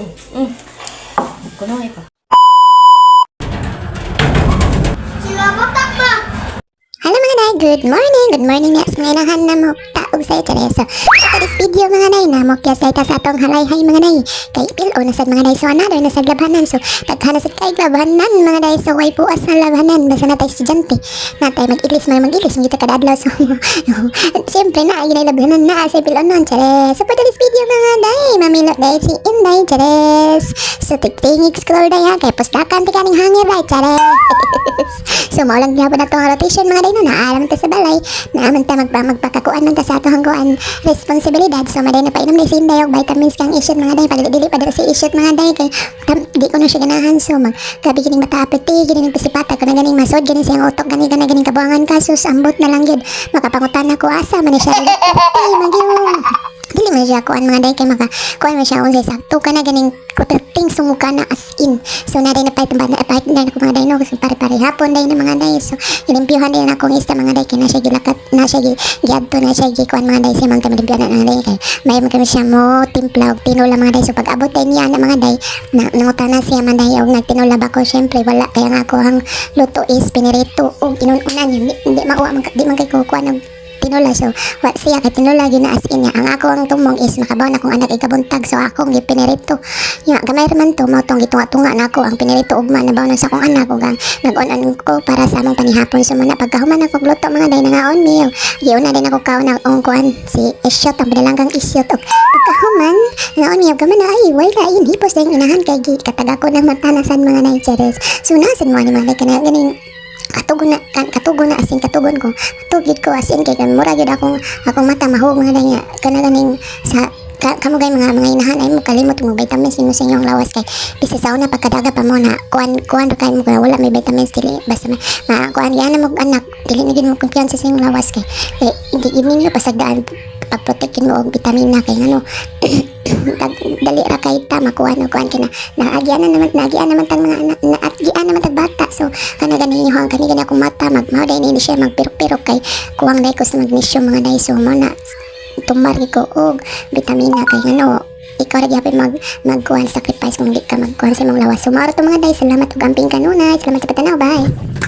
Kuno pa. Hello mga day, good morning yes mga inahan na mo taog sa ito. So, this video mga day na mo kiyas dahil sa atong halay-hay mga day. Kay pilo na sad mga day, so another na sad labanan. So, taghan na sad kay labanan mga day, so way puas na labanan. Basta natay estudyante, natay mag-ilis mag-ilis, mga kada adlaw. So, siyempre na, ay labanan na sa pilo nun, chares. So, for this video mga day, mamilot day si Inday, chares. So, tigting explore day ha, kay pustakan tikaning hangir day, chares. So, maulang nga po na itong rotation mga day no, naalam ta sa balay, naaman ta magpakakuan man ta sa atong hangguan responsibilidad. So, maday na painom na si Inday og vitamins kang issued mga day, pagdili pa dito si issued mga day, kay di ko na siya ganahan. So, gabi gining mataapiti, gining pisipata, kung na ganing masod, gining siyang utok, ganing kabuangan kasus, ambot na lang yun, makapangutan na ko asa, man siya, dili man siya kuan mga day, kay makakuan man siya kung sa sakto ka na ganing kuting sumuka na as in. So, na rin na partner na ko mga day no, kasi pare-pare hapon day na mga day. So, ilimpiyuhan din akong ista mga day, kay na siya gilakat, na siya giadto, na siya gikuan mga day, siya mga tamalimpyan na day, kay may magkami siya mo timpla og tinula mga day. So, pag abot day niya na mga day, nangutan na siya mga day, og nagtinula ba ko, syempre wala, kaya nga ako ang luto is pinirito og inunan niya, di man kay kukuan og tinula. So, what siya kay tinula yun na as in niya. Ang ako ang tumong is makabaw na kung anak ikabuntag. So, akong gipinirito. Yung gamay raman to, mautong gitunga-tunga na ako. Ang pinirito ugma na baw na sa akong anak. Ug ang nag-on-on ko para sa among panihapon. So, muna pagkahuman ako gluto mga day, nangaon niyo. Giyon na din ako kaon na ang kuan si isyot, ang pinalanggang isyot. Ug pagkahuman, nangaon niyo, gaman na ay, way ka, yun, hipos na yung inahan kay kataga ko ng matanasan mga naicheres. So, nasan mo ni mga day, ganing katugon na asin katugon ko tugid ko asin kay mura gyud akong mata mahug mga day kana ganing sa kamo gay mga inahan ay mo kalimot mo vitamins mo sa inyong lawas kay bisa sa una pagkadaga pa mo na kuan kay mo wala may vitamins dili basta kuan yan mo anak dili na gid mo kumpiyansa sa inyong lawas kay hindi niyo pasagdaan pagprotektin mo og vitamina kay ano dali ra kay ta makuha no kuan kina naagian naman tang mga anak naagian naman tag bata. So kana gani hang kani akong mata mao day ni siya magpirok-pirok kay kuwang day ko sa magnesium mga day. So mo na tumar ko og vitamina kay ano ikaw ra gyapon magkuhan sacrifice kung di ka magkuhan sa imong lawas. So mao to mga day, salamat ug amping kanunay, salamat sa patanaw, bye.